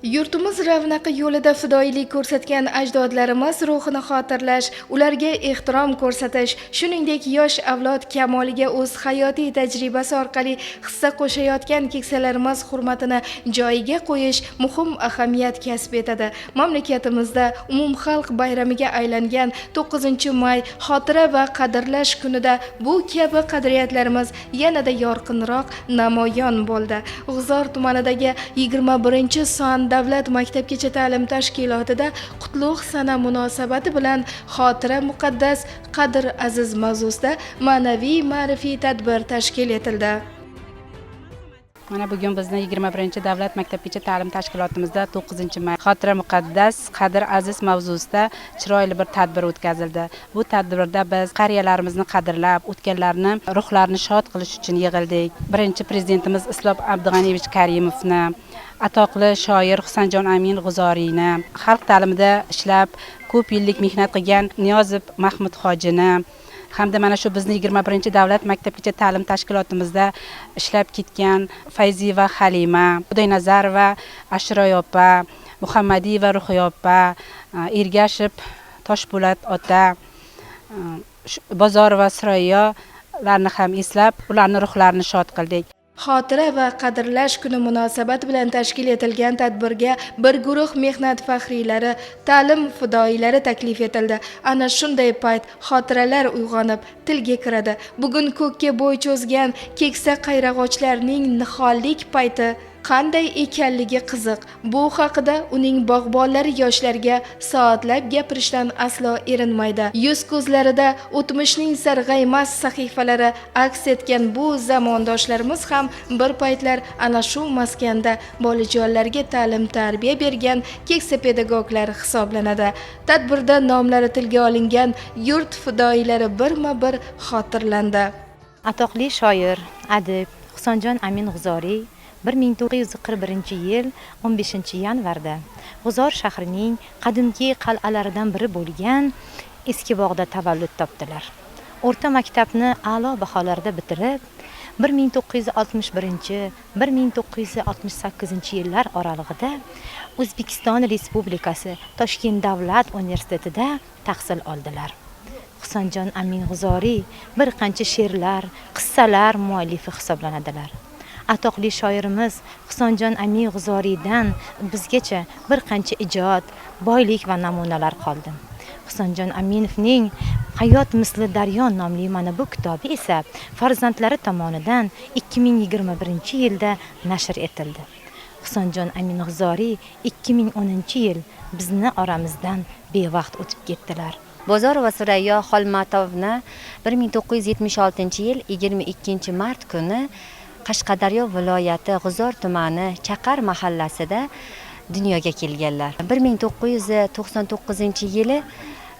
Yurtimiz ravnaqi yo'lida fidoyilik ko'rsatgan ajdodlarimiz ruhini xotirlash, ularga ehtirom ko'rsatish, shuningdek yosh avlod kamoliga o'z hayotiy tajribasi orqali hissa qo'shayotgan keksalarimiz hurmatini joyiga qo'yish muhim ahamiyat kasb etadi. Mamlakatimizda umumxalq bayramiga aylangan 9-may xotira va qadrlash kunida bu kabi qadriyatlarimiz yanada yorqinroq namoyon bo'ldi. G'uzor tumanidagi 21-son Davlat maktabgacha ta'lim tashkilotida qutlug' sana munosabati bilan xotira muqaddas, qadr aziz mavzusida ma'naviy ma'rifiy tadbir tashkil etildi. Mana bugun bizni 21-davlat maktabgacha ta'lim tashkilotimizda 9-may xotira muqaddas, qadr aziz mavzusida chiroyli bir tadbir o'tkazildi. Bu tadbirda biz qariyalarimizni qadrlab, o'tganlarni ruhlarini shod qilish uchun yig'ildik. Birinchi prezidentimiz Islom Abdug'aniyevich Karimovni, atoqli shoir Husanjon Amin G'uzoriyni, xalq ta'limida ishlab ko'p yillik mehnat qilgan Niyozov Mahmud hojini hamda mana shu bizni 21-davlat maktabgacha ta'lim tashkilotimizda ishlab ketgan Fayziyeva Halima, Xudoynazarova Ashroy opa, Muhammadiyeva Ruhiya opa, Ergashev Toshpo'lat ota, Bozorova Siroyalarni ham eslab, ularning ruhlarini shod qildik. Xotira va qadrlash kuni munosabati bilan tashkil etilgan tadbirga bir guruh mehnat faxriylari, ta'lim fidoyilari taklif etildi. Ana shunday payt xotiralar uyg'onib, tilga kiradi. Bugun ko'kka bo'y cho'zgan keksa qayrag'ochlarning nihollik payti qanday ekanligi qiziq. Bu haqida uning bog'bonlari yoshlarga soatlab gapirishdan aslo erinmaydi. Yuz ko'zlarida o'tmishning sarg'aymas sahifalari aks etgan bu zamondoshlarimiz ham bir paytlar ana shu maskanda bolajonlarga ta'lim tarbiya bergan keksa pedagoglar hisoblanadi. Tadbirda nomlari tilga olingan yurt fidoyilari birma-bir xotirlandi. Atoqli shoir, adib Husanjon Amin G'uzoriy 1941-yil 15-yanvarda G'uzor shahrining qadimgi qal'alaridan biri bo'lgan Eski bog'da tavallud topdilar. O'rta maktabni a'lo baholarda bitirib, 1961-1968-yillar oralig'ida O'zbekiston Respublikasi Toshkent davlat universitetida tahsil oldilar. Husanjon Amin G'uzoriy bir qancha she'rlar, qissalar muallifi hisoblanadilar. Atoqli shoirimiz Husanjon Amin G'uzoriydan bizgacha bir qancha ijod, boylik va namunalar qoldi. Husanjon Aminovning Hayot misli daryo nomli mana bu kitobi esa farzandlari tomonidan 2021-yilda nashr etildi. Husanjon Amin G'uzoriy 2010-yil bizni oramizdan bevaqt o'tib ketdilar. Bozorova Surayyo Xolmatovni 1976-yil 22-mart kuni Qashqadaryo viloyati G'uzor tumani Chaqar mahallasida dunyoga kelganlar. 1999-yili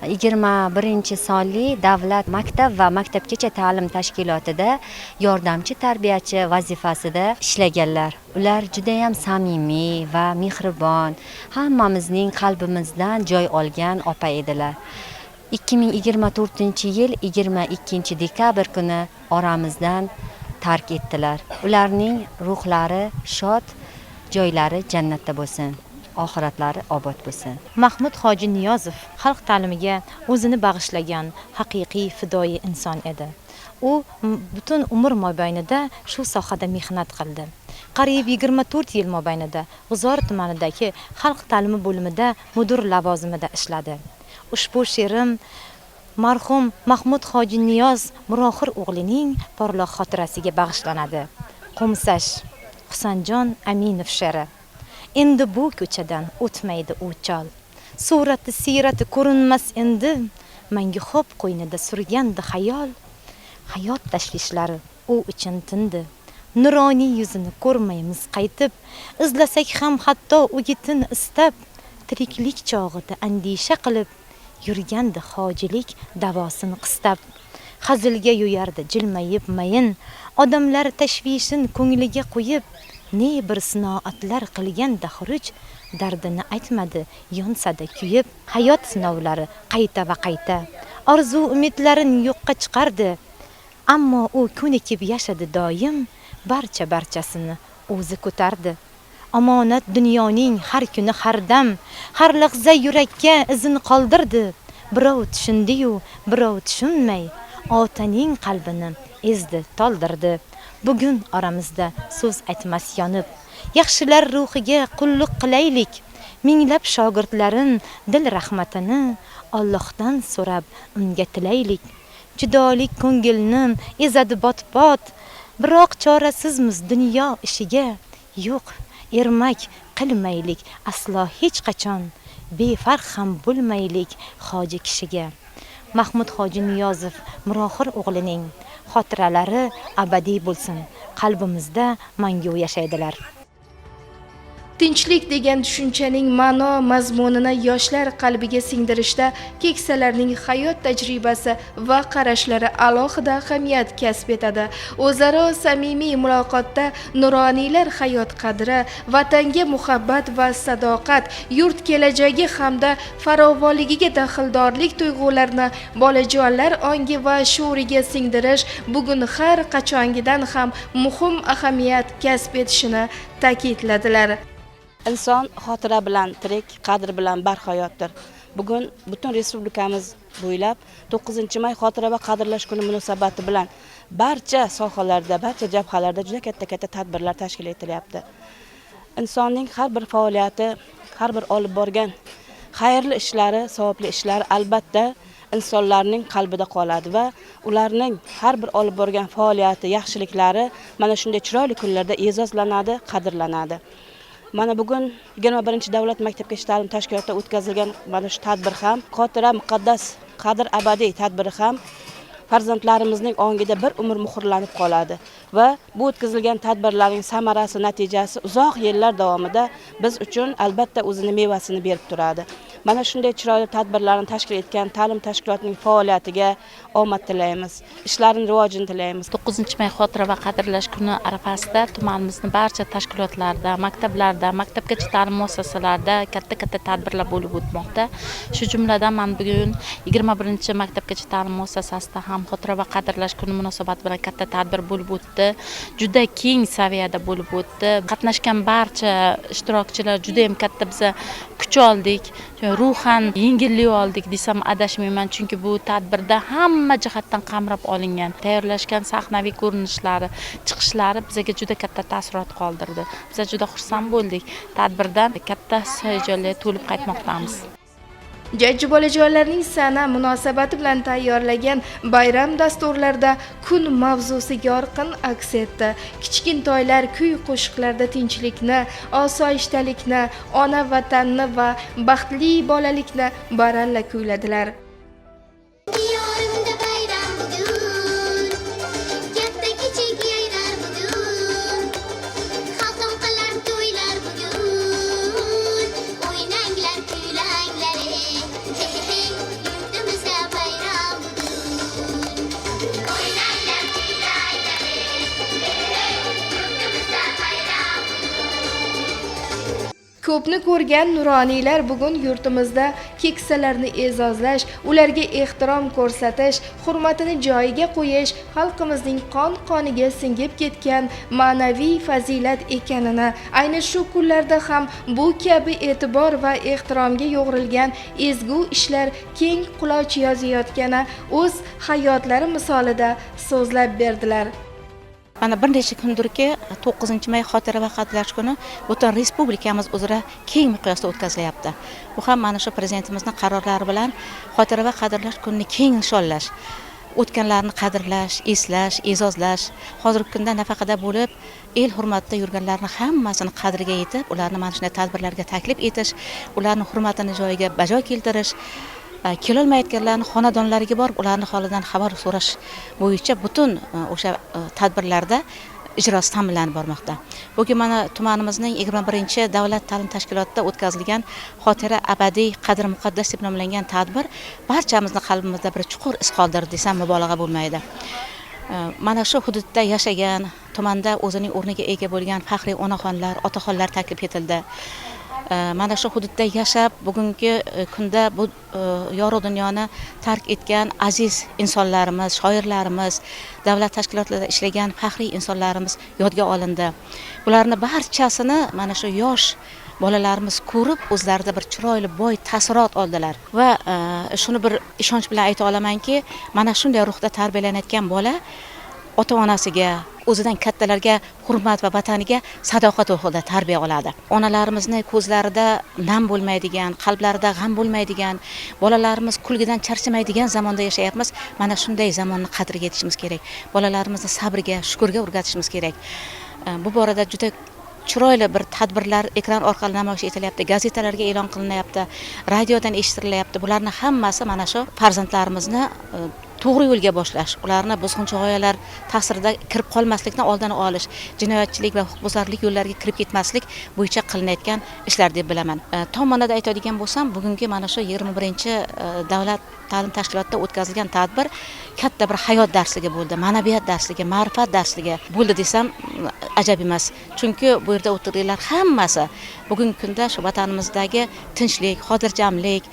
21-sonli davlat maktab va maktabgacha ta'lim tashkilotida yordamchi tarbiyachi vazifasida ishlaganlar. Ular juda ham samimiy va mehribon, hammamizning qalbimizdan joy olgan opa edilar. 2024-yil 22-dekabr kuni oramizdan tark etdilar. Ularning ruhlari shod, joylari jannatda bo'lsin, oxiratlari obod bo'lsin. Mahmud hoji Niyozov xalq ta'limiga o'zini bag'ishlagan haqiqiy fidoyi inson edi. U butun umr mobaynida shu sohada mehnat qildi. Qariyb 24 yil mobaynida G'uzor tumanidagi xalq ta'limi bo'limida mudir lavozimida ishladi. Ushbu she'rim marhum Mahmud hoji Niyoz Muroxir o'g'lining porloq xotirasiga bag'ishlanadi. Qo'msash Husanjon Aminov she'ri. Endi bu ko'chadan o'tmaydi u chol. Surati siyrati ko'rinmas endi, menga xo'p qo'ynida surgandi xayol. Hayot tashvishlari u uchun tindi. Nuroniy yuzini ko'rmaymiz qaytib, izlasak ham hatto o'gitin istab, tiriklik chog'ida andisha qilib yurgandi hojilik davosini qistab. Hazilga yo'yardi jilmayib mayin, odamlar tashvishin ko'ngliga qo'yib, ne bir sinoatlar qilganda xuruj, dardini aytmadi yonsada kuyib. Hayot sinovlari qayta va qayta, orzu umidlarini yo'qqa chiqardi, ammo u ko'nikib yashadi doim, barchasini o'zi ko'tardi. omonat dunyoning har kuni har dam, har lahza yurakka izin qoldirdi. Birov tushundi-yu, birov tushunmay, otaning qalbini ezdi, toldirdi. Bugun oramizda so'z aytmas yonib, yaxshilar ruhiga qulluq qilaylik. Minglab shogirdlarin dil rahmatini Allohdan so'rab unga tilaylik. Judolik ko'ngilni ezadi bot-bot, biroq chorasizmiz dunyo ishiga. Yo'q, ermak qilmaylik aslo hech qachon, befarq ham bo'lmaylik hoji kishiga. Mahmud hoji Niyozov Miroxir o'g'lining xotiralari abadiy bo'lsin, qalbimizda mangu yashaydilar. Tinchlik degan tushunchaning ma'no mazmunini yoshlar qalbiga singdirishda keksalarning hayot tajribasi va qarashlari alohida ahamiyat kasb etadi. O'zaro samimiy muloqotda nuroniylar hayot qadri, vatanga muhabbat va sadoqat, yurt kelajagi hamda farovonligiga daxldorlik tuyg'ularini bolajonlar ongi va shuuriga singdirish bugun har qachongidan ham muhim ahamiyat kasb etishini ta'kidladilar. Inson xotira bilan tirik, qadr bilan barhayotdir. Bugun butun respublikamiz bo'ylab 9-may xotira va qadrlash kuni munosabati bilan barcha sohalarda, barcha jabhalarda juda katta tadbirlar tashkil etilyapti. Insonning har bir faoliyati, har bir olib borgan xayrli ishlari, savobli ishlari albatta insonlarning qalbida qoladi va ularning har bir olib borgan faoliyati, yaxshiliklari mana shunday chiroyli kunlarda e'zozlanadi, qadrlanadi. Mana bugun 21 davlat maktabgacha ta'lim tashkilotida o'tkazilgan mana shu tadbir ham xotira muqaddas, qadr abadiy tadbiri ham farzandlarimizning ongida bir umr muhrlanib qoladi va bu o'tkazilgan tadbirlarning samarasi, natijasi uzoq yillar davomida biz uchun albatta o'zini mevasini berib turadi. Mana shunday chiroyli tadbirlarni tashkil etgan ta'lim tashkilotining faoliyatiga omad tilaymiz, ishlarining rivojini tilaymiz. 9-may xotira va qadrlash kuni arafasida tumanimizning barcha tashkilotlarida, maktablarda, maktabgacha ta'lim muassasalarida katta tadbirlar bo'lib o'tmoqda. Shu jumladan men bugun 21 maktabgacha ta'lim muassasasida ham xotira va qadrlash kuni munosabati bilan katta tadbir bo'lib o'tdi. Juda keng saviyada bo'lib o'tdi. Qatnashgan barcha ishtirokchilar juda ham katta biza kuch oldik. Ruhan yengillik oldik desam adashmayman, chunki bu tadbirda hamma jihatdan qamrab olingan, tayyorlashgan sahnaviy ko'rinishlari, chiqishlari bizga juda katta taassurot qoldirdi. Biz juda xursand bo'ldik. Tadbirdan katta hayajonga to'lib qaytmoqdamiz. Jajji bolajonlarning sana munosabati bilan tayyorlagan bayram dasturlarida kun mavzusi yorqin aks etdi. Kichkintoylar kuy-qo'shiqlarda tinchlikni, osoyishtalikni, ona vatanni va baxtli bolalikni baralla kuyladilar. Ko'pni ko'rgan nuroniylar bugun yurtimizda keksalarni e'zozlash, ularga ehtirom ko'rsatish, hurmatini joyiga qo'yish xalqimizning qon-qoniga singib ketgan ma'naviy fazilat ekanini, ayni shu kunlarda ham bu kabi e'tibor va ehtiromga yo'g'rilgan ezgu ishlar keng quloch yozayotgani o'z hayotlari misolida so'zlab berdilar. Mana bir necha kundirki 9-may xotira va qadrlash kuni butun respublikamiz uzra keng miqyosda o'tkazilyapti. Bu ham mana shu prezidentimizning qarorlari bilan xotira va qadrlash kunini keng nishonlash, o'tganlarni qadrlash, eslash, e'zozlash, hozirgi kunda nafaqada bo'lib, el hurmatida yurganlarni hammasini qadriga yetib, ularni mana shunday tadbirlarga taklif etish, ularning hurmatini joyiga bajo keltirish, kelolmayotganlarni xonadonlariga borib ularning holidan xabar so'rash bo'yicha butun o'sha tadbirlarda ijrosi ta'minlanib bormoqda. Bugun mana tumanimizning 21 davlat ta'lim tashkilotida o'tkazilgan xotira abadiy qadr muqaddas deb nomlangan tadbir barchamizning qalbimizda bir chuqur iz qoldirdi desam mubolag'a bo'lmaydi. Mana shu hududda yashagan, tumanda o'zining o'rniga ega bo'lgan faxriy onaxonlar, otaxonlar taklif etildi. mana shu hududda yashab bugungi kunda bu yorug' dunyoni tark etgan aziz insonlarimiz, shoirlarimiz, davlat tashkilotlarida ishlagan faxriy insonlarimiz yodga olindi. Bularni barchasini mana shu yosh bolalarimiz ko'rib, o'zlarida bir chiroyli boy taassurot oldilar va shuni bir ishonch bilan ayta olamanki, mana shunday ruhda tarbiyalanayotgan bola ota-onasiga, o'zidan kattalarga hurmat va vataniga sadoqat ruhida tarbiya oladi. Onalarimizni ko'zlarida nam bo'lmaydigan, qalblarida g'am bo'lmaydigan, bolalarimiz kulgidan charchamaydigan zamonda yashayapmiz. Mana shunday zamonni qadriga yetishimiz kerak. Bolalarimizni sabrga, shukurga o'rgatishimiz kerak. Bu borada juda chiroyli bir tadbirlar ekran orqali namoyish etilyapti, gazetalarga e'lon qilinyapti, radiodan eshitilyapti. Bularning hammasi mana shu farzandlarimizni to'g'ri yo'lga boshlash, ularni buzg'unchi g'oyalar ta'sirida kirib qolmaslikdan oldini olish, jinoyatchilik va huquqbuzarlik yo'llariga kirib ketmaslik bo'yicha qilinayotgan ishlar deb bilaman. Tom ma'noda aytadigan bo'lsam, bugungi mana shu 21-davlat ta'lim tashkilotida o'tkazilgan tadbir katta bir hayot darsligi bo'ldi, ma'naviyat darsligi, ma'rifat darsligi bo'ldi desam ajab emas. Chunki bu yerda o'tirganlar hammasi bugungi kunda shu vatanimizdagi tinchlik, xotirjamlik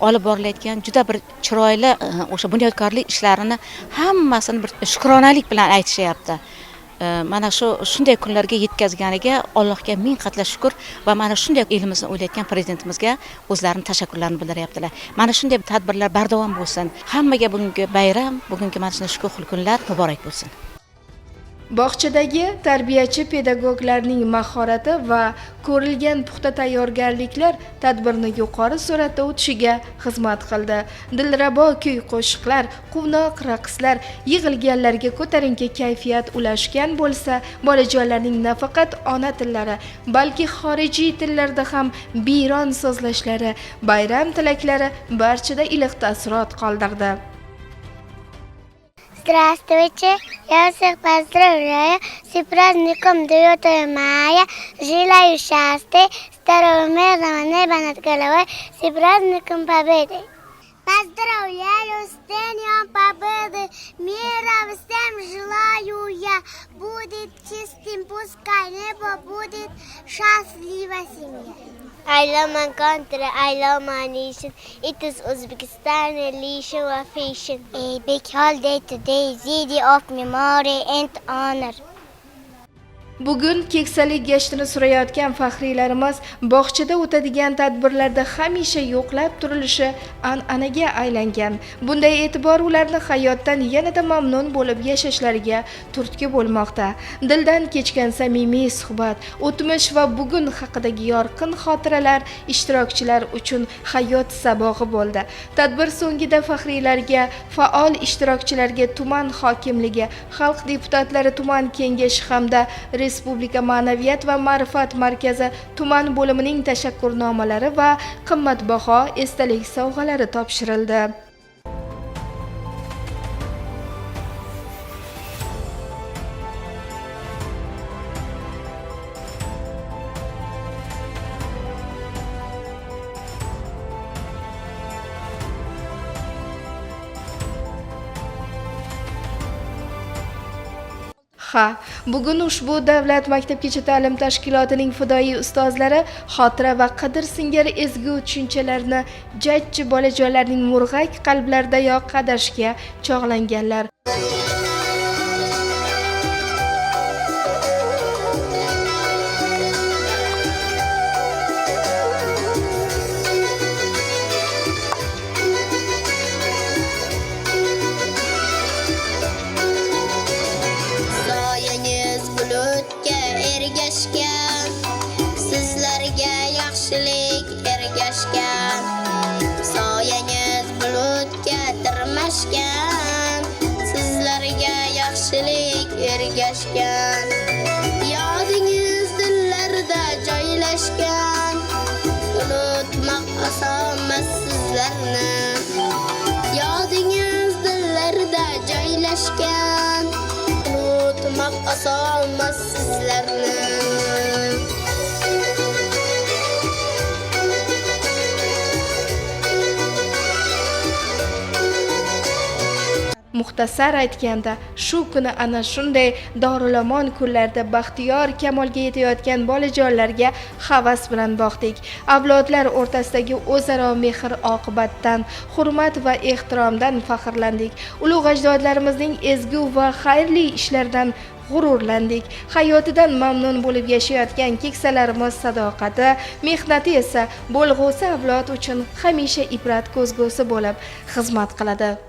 olib borilayotgan juda bir chiroyli o'sha bunyodkorlik ishlarini hammasini bir shukronalik bilan aytishyapti. Mana shunday kunlarga yetkazganiga Allohga ming qatla shukr va mana shunday elimizni o'ylayotgan prezidentimizga o'zlarining tashakkurlarini bildiryaptilar. Mana shunday tadbirlar bardavom bo'lsin. Hammaga bugungi bayram, bugungi mana shunday shukrli kunlar muborak bo'lsin. Bog'chadagi tarbiyachi pedagoglarning mahorati va ko'rilgan puxta tayyorgarliklar tadbirni yuqori sur'atda o'tishiga xizmat qildi. Dilrabo kuy-qo'shiqlar, quvnoq raqslar yig'ilganlarga ko'tarinki kayfiyat ulashgan bo'lsa, bolajonlarning nafaqat ona tillari, balki xorijiy tillarda ham biyron so'zlashlari, bayram tilaklari barchada iliq taassurot qoldirdi. Здравствуйте, я всех поздравляю с праздником 9 мая. Желаю счастья, здоровья, мирного неба над головой, с праздником Победы. Поздравляю с Днем Победы, мира всем желаю я. Будет чистым, пускай небо будет счастлива семья. I love my country, I love my nation. It is Uzbekistan relation of fashion. A big holiday today, day of memory and honor. Bugun keksalik gashtini surayotgan faxriylarimiz bog'chada o'tadigan tadbirlarda hamisha yo'qlab turilishi an'anaga aylangan. Bunday e'tibor ularni hayotdan yanada mamnun bo'lib yashashlariga turtki bo'lmoqda. Dildan kechgan samimiy suhbat, o'tmish va bugun haqidagi yorqin xotiralar ishtirokchilar uchun hayot sabog'i bo'ldi. Tadbir so'ngida faxriylarga, faol ishtirokchilarga tuman hokimligi, xalq deputatlari tuman kengashi hamda Respublika Ma'naviyat va Ma'rifat markazi tuman bo'limining tashakkurnomalari va qimmatbaho esdalik sovg'alari topshirildi. Bugun ushbu davlat maktabgacha ta'lim tashkilotining fidoyi ustozlari xotira va qadr singari ezgu tushunchalarni jajji bolajonlarning murg'ak qalblaridayoq qadashga chog'langanlar. Sizlarga yaxshilik ergashgan, soyangiz bulutga tirmashgan, sizlarga yaxshilik ergashgan, yodingiz dillarda joylashgan, unutmoq osonmas sizlarni, yodingiz dillarda joylashgan, unutmoq osonmas sizlarni. muxtasar aytganda shu kuni ana shunday dorilamon kunlarda baxtiyor kamolga yetayotgan bolajonlarga havas bilan boqdik. Avlodlar o'rtasidagi o'zaro mehr oqibatdan, hurmat va ehtiromdan faxrlandik. Ulug' ajdodlarimizning ezgu va xayrli ishlaridan g'ururlandik. Hayotidan mamnun bo'lib yashayotgan keksalarimiz sadoqati, mehnati esa bo'lg'usi avlod uchun hamisha ibrat ko'zgusi bo'lib xizmat qiladi.